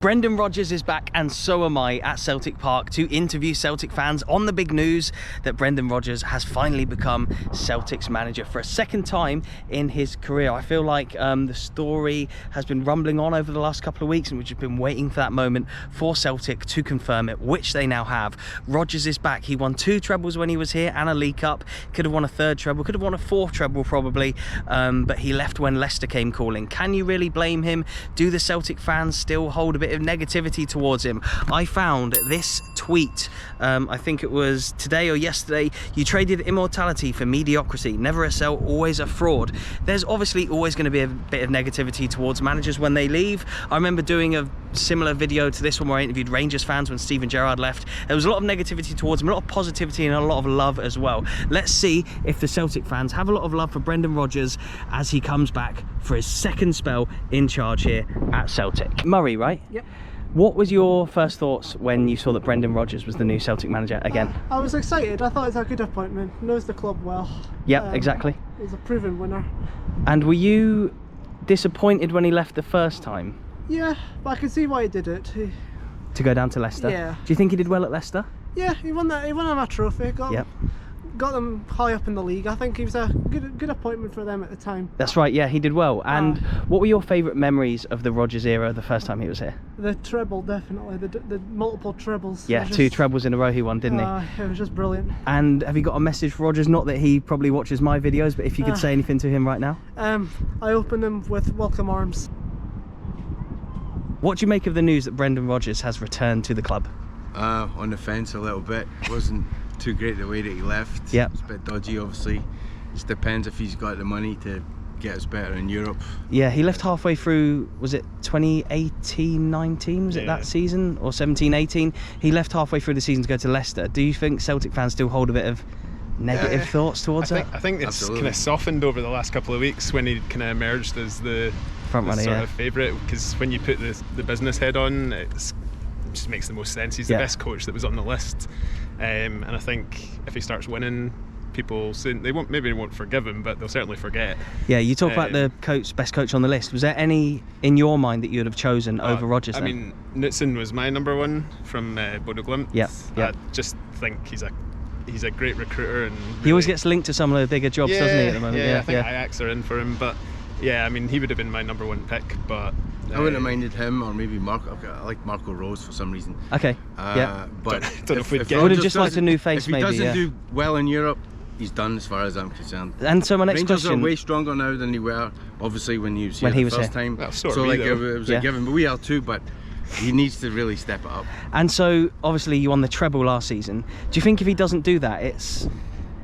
Brendan Rodgers is back, and so am I, at Celtic Park to interview Celtic fans on the big news that Brendan Rodgers has finally become Celtic's manager for a second time in his career. I feel like the story has been rumbling on over the last couple of weeks, and we've just been waiting for that moment for Celtic to confirm it, which they now have. Rodgers is back. He won 2 trebles when he was here and a League Cup. Could have won a 3rd treble, could have won a 4th treble probably, but he left when Leicester came calling. Can you really blame him? Do the Celtic fans still hold a bit of negativity towards him? I found this tweet, I think it was today or yesterday. You traded immortality for mediocrity, never a sell, always a fraud. There's obviously always going to be a bit of negativity towards managers when they leave. I remember doing a similar video to this one where I interviewed Rangers fans when Steven Gerrard left. There was a lot of negativity towards him, a lot of positivity and a lot of love as well. Let's see if the Celtic fans have a lot of love for Brendan Rodgers as he comes back for his 2nd spell in charge here at Celtic. Murray, right? Yep. What was your first thoughts when you saw that Brendan Rodgers was the new Celtic manager again? I was excited. I thought it was a good appointment. Knows the club well. Yeah, exactly. He's a proven winner. And were you disappointed when he left the first time? Yeah, but I can see why he did it. To go down to Leicester? Yeah. Do you think he did well at Leicester? Yeah, he won them a trophy. Yep. Got them high up in the league. I think he was a good appointment for them at the time. That's right, yeah, he did well. And what were your favourite memories of the Rodgers era the first time he was here? The treble, definitely. The multiple trebles. Yeah, 2 trebles in a row he won, didn't he? It was just brilliant. And have you got a message for Rodgers? Not that he probably watches my videos, but if you could say anything to him right now? I open them with welcome arms. What do you make of the news that Brendan Rodgers has returned to the club? On the fence a little bit. Wasn't too great the way that he left. Yep. It's a bit dodgy, obviously. Just depends if he's got the money to get us better in Europe. Yeah, he left halfway through, was it 2018-19, was it that season? Or 17-18? He left halfway through the season to go to Leicester. Do you think Celtic fans still hold a bit of negative thoughts towards that? I think it's kind of softened over the last couple of weeks when he kind of emerged as the front runner, sort of favourite, because when you put the business head on, it just makes the most sense. He's the best coach that was on the list, and I think if he starts winning, people soon they won't forgive him, but they'll certainly forget. Yeah, you talk about the best coach on the list. Was there any in your mind that you would have chosen over Rodgers? I mean, Knutson was my number 1 from Bodo Glimt. Yeah. I just think he's a great recruiter, and really, he always gets linked to some of the bigger jobs, doesn't he, at the moment? Yeah, I think Ajax are in for him, but yeah, I mean, he would have been my number 1 pick, but I wouldn't have minded him, or maybe Marco. I like Marco Rose for some reason. Okay. But don't know if we'd get. I would have just liked a new face, if maybe. If he doesn't do well in Europe, he's done as far as I'm concerned. And so my next Rangers question. are way stronger now than they were, obviously, when he was here When he the was first here. time. Well, so like it was a given, but we are too. But he needs to really step it up. And so obviously you won the treble last season. Do you think if he doesn't do that,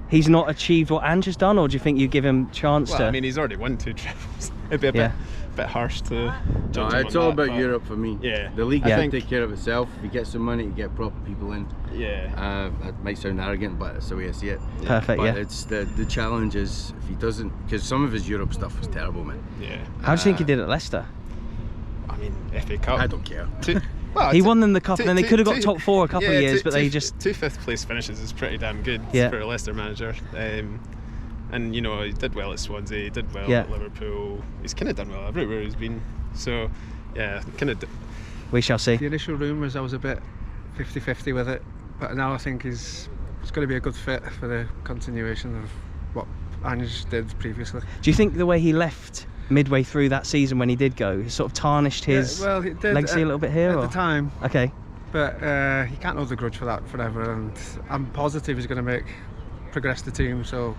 he's not achieved what Ange has done, or do you think you give him a chance to? I mean, he's already won 2 trebles. It'd be a bit harsh to judge him It's on all that, about Europe for me. Yeah. The league I can think take care of itself. If you get some money, you get proper people in. Yeah. That might sound arrogant, but that's the way I see it. Perfect, but it's the challenge is if he doesn't, because some of his Europe stuff was terrible, man. Yeah. How do you think he did at Leicester? I mean, FA Cup. I don't care. He won them the cup, and then they could have got top 4 a couple of years, but they just 2 5th place finishes is pretty damn good for a Leicester manager. And you know, he did well at Swansea, he did well at Liverpool. He's kind of done well everywhere he's been. So yeah, kind of. We shall see. The initial rumours, I was a bit 50-50 with it, but now I think it's going to be a good fit for the continuation of what Ange did previously. Do you think the way he left midway through that season when he did go sort of tarnished his legacy a little bit here? At the time. Okay. But he can't hold the grudge for that forever, and I'm positive he's going to progress the team. So.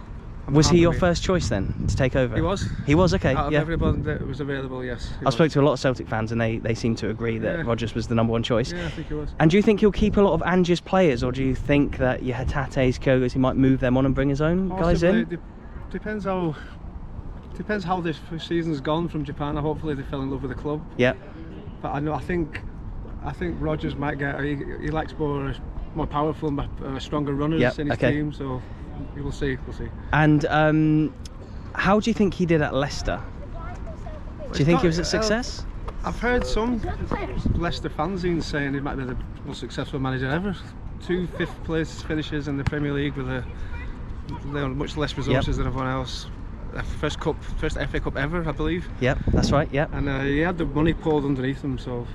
Was he your first choice then to take over? He was. He was, okay. Out of everybody that was available, yes. I spoke to a lot of Celtic fans, and they seem to agree that Rodgers was the number 1 choice. Yeah, I think he was. And do you think he'll keep a lot of Ange's players, or do you think that your Hatates, Kyogos, he might move them on and bring his own guys in? Depends how this season's gone from Japan. Hopefully they fell in love with the club. Yeah. But I think Rodgers might get. He likes more powerful, stronger runners in his team. So. We'll see. And how do you think he did at Leicester? Do you think he was a success? I've heard some Leicester fanzines saying he might be the most successful manager ever. 2 5th place finishes in the Premier League with much less resources than everyone else. First FA Cup ever, I believe. Yep, that's right. Yep. And he had the money poured underneath him, so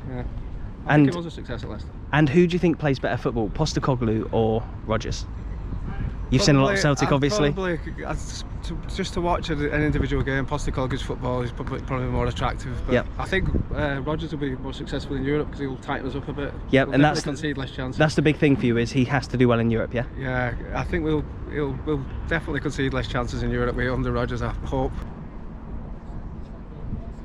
Yeah. I And think it was a success at Leicester. and who do you think plays better football, Postecoglou or Rodgers? You've seen a lot of Celtic, obviously. Just to watch an individual game, Postecoglou's football is probably more attractive. But Yep. I think Rodgers will be more successful in Europe because he'll tighten us up a bit. Yep, We'll and definitely concede less chances. That's the big thing for you, is he has to do well in Europe, yeah? Yeah, I think we'll definitely concede less chances in Europe under Rodgers, I hope.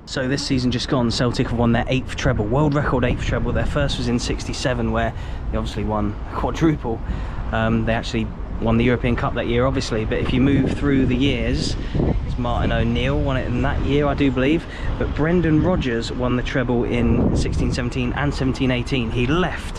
So this season just gone, Celtic have won their 8th treble, world record 8th treble. Their first was in '67, where they obviously won a quadruple. They actually won the European Cup that year, obviously, but if you move through the years, it's Martin O'Neill won it in that year, I do believe, but Brendan Rodgers won the treble in 16-17 and 17-18. He left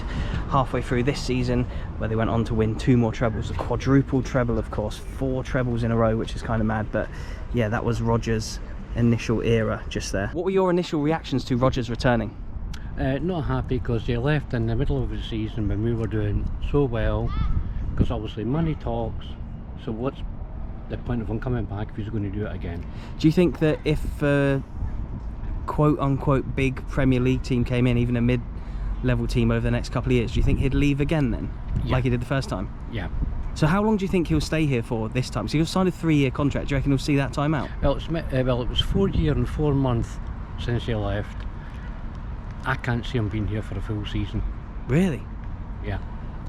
halfway through this season, where they went on to win 2 more trebles, a quadruple treble, of course, 4 trebles in a row, which is kind of mad. But yeah, that was Rodgers' initial era just there. What were your initial reactions to Rodgers returning? Not happy, because he left in the middle of the season when we were doing so well, because obviously money talks. So what's the point of him coming back if he's going to do it again? Do you think that if quote unquote big Premier League team came in, even a mid-level team, over the next couple of years, do you think he'd leave again then, like he did the first time? Yeah. So how long do you think he'll stay here for this time? So he'll sign a 3-year contract. Do you reckon he'll see that time out? Well, it was 4 years and 4 months since he left. I can't see him being here for a full season. Really? Yeah.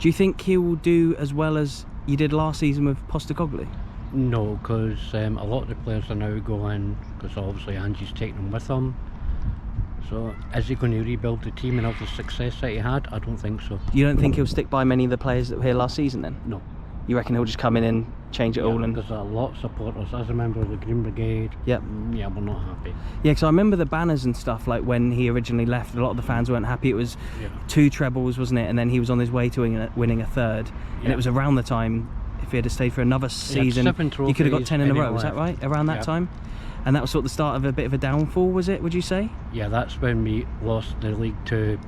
Do you think he'll do as well as you did last season with Postecoglou? No, because a lot of the players are now going, because obviously Angie's taking them with him. So is he going to rebuild the team and have the success that he had? I don't think so. You don't think he'll stick by many of the players that were here last season then? No. You reckon he'll just come in and change it all? And There's a lot of supporters. As a member of the Green Brigade, Yep. Yeah, we're not happy. Yeah, because I remember the banners and stuff, like when he originally left, a lot of the fans weren't happy. It was 2 trebles, wasn't it? And then he was on his way to winning a 3rd. And it was around the time, if he had stayed for another season, he could have got 10 in a row. Is that right? Around that time? And that was sort of the start of a bit of a downfall, was it, would you say? Yeah, that's when we lost the league to,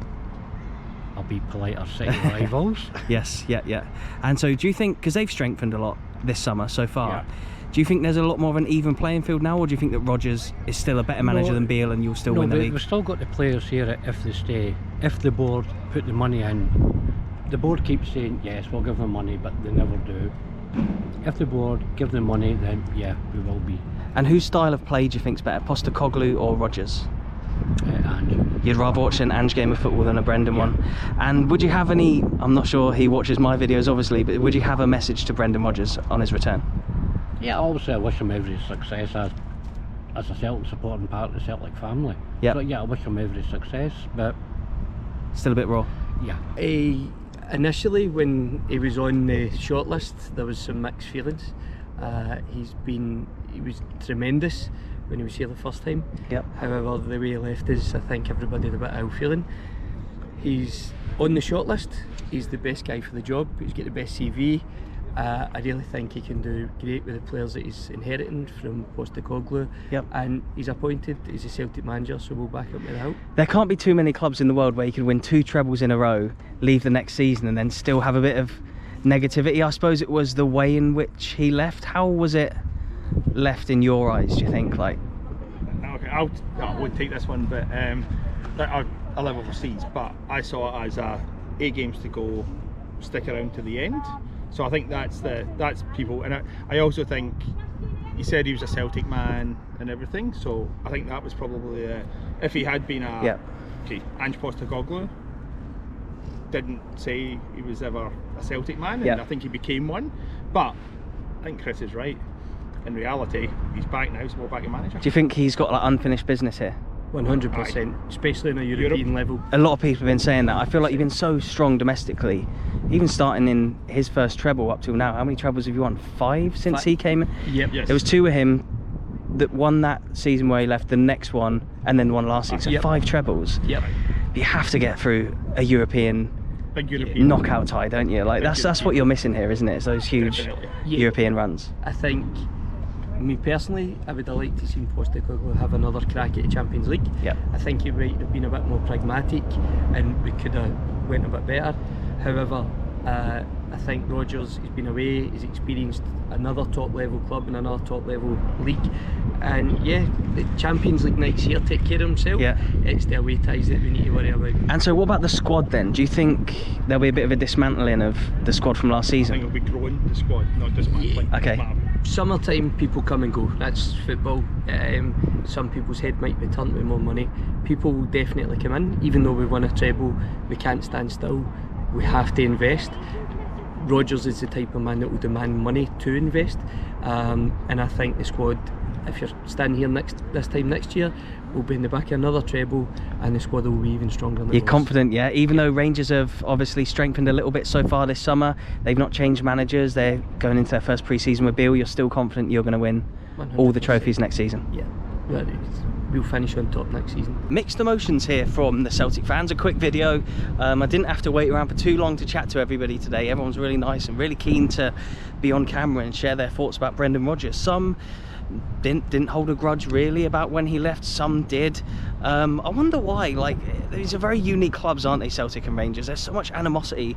I'll be polite, our city rivals. Yes, yeah. And so do you think, because they've strengthened a lot this summer so far, do you think there's a lot more of an even playing field now, or do you think that Rodgers is still a better manager than Beale and you'll still win the league? We've still got the players here if they stay. If the board put the money in, the board keeps saying, yes, we'll give them money, but they never do. If the board give them money, then yeah, we will be. And whose style of play do you think's better, Postecoglou or Rodgers? Ange. You'd rather watch an Ange game of football than a Brendan one. And would you have any, I'm not sure he watches my videos obviously, but would you have a message to Brendan Rodgers on his return? Yeah, obviously I wish him every success as a Celtic supporter and part of the Celtic family. Yep. So yeah, I wish him every success, but still a bit raw. Yeah. Initially, when he was on the shortlist, there was some mixed feelings. He was tremendous when he was here the first time. Yep. However, the way he left us, I think everybody had a bit ill feeling. He's on the shortlist. He's the best guy for the job. He's got the best CV. I really think he can do great with the players that he's inheriting from Postecoglou. Yep. And he's appointed. He's a Celtic manager, so we'll back him with the help. There can't be too many clubs in the world where you could win 2 trebles in a row, leave the next season, and then still have a bit of negativity. I suppose it was the way in which he left. How was it left in your eyes, do you think? Like, okay, I won't take this one, but I live overseas, but I saw it as 8 games to go, stick around to the end. So I think that's people, and I also think he said he was a Celtic man and everything. So I think that was probably if he had been Ange Postecoglou didn't say he was ever a Celtic man, and I think he became one. But I think Chris is right. In reality, he's back now, so we're back in manager. do you think he's got like unfinished business here? 100%, especially on a European level. A lot of people have been saying that. I feel like you've been so strong domestically, even starting in his first treble up till now. How many trebles have you won? 5 since he came in? Yep. Yes. There was 2 with him that won that season where he left, the next one, and then one last season. So 5 trebles. Yep. You have to get through a European Big European knockout tie, don't you? Like that's what you're missing here, isn't it? It's those huge European runs. I think, me personally, I would have liked to see Postecoglou have another crack at the Champions League. Yep. I think he might have been a bit more pragmatic and we could have went a bit better. However, I think Rodgers has been away, he's experienced another top level club in another top level league, and yeah, the Champions League next year take care of himself. Yeah. It's the away ties that we need to worry about. And so what about the squad then? Do you think there'll be a bit of a dismantling of the squad from last I think season? it'll be growing the squad, not dismantling. Okay. Summertime, people come and go. That's football. Some people's head might be turned with more money. People will definitely come in. Even though we won a treble, we can't stand still. We have to invest. Rodgers is the type of man that will demand money to invest, and I think the squad, if you're standing here this time next year, will be in the back of another treble, and the squad will be even stronger than it You're was. confident, yeah? Even though Rangers have obviously strengthened a little bit so far this summer, they've not changed managers, they're going into their first pre-season with Bill, you're still confident you're going to win all the 100%. trophies next season? Yeah, we'll finish on top next season. Mixed emotions here from the Celtic fans. A quick video. I didn't have to wait around for too long to chat to everybody today. Everyone's really nice and really keen to be on camera and share their thoughts about Brendan Rodgers. Some didn't hold a grudge really about when he left, some did. I wonder why. Like, these are very unique clubs, aren't they, Celtic and Rangers? There's so much animosity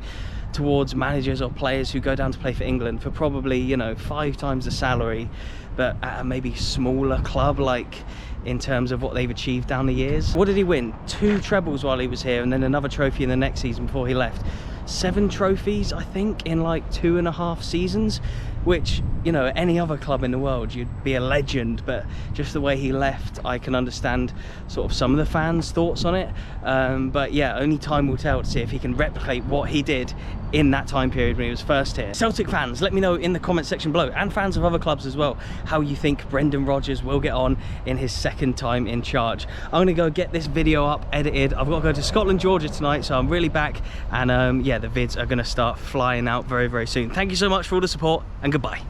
towards managers or players who go down to play for England for probably, you know, 5 times the salary, but at a maybe smaller club, like in terms of what they've achieved down the years. What did he win? 2 trebles while he was here, and then another trophy in the next season before he left. 7 trophies, I think, in like 2.5 seasons, which, you know, any other club in the world, you'd be a legend, but just the way he left, I can understand sort of some of the fans' thoughts on it. But yeah, only time will tell to see if he can replicate what he did in that time period when he was first here. Celtic fans, let me know in the comment section below, and fans of other clubs as well, how you think Brendan Rodgers will get on in his second time in charge. I'm gonna go get this video up, edited. I've got to go to Scotland, Georgia tonight, so I'm really back, and yeah, the vids are gonna start flying out very, very soon. Thank you so much for all the support, and goodbye.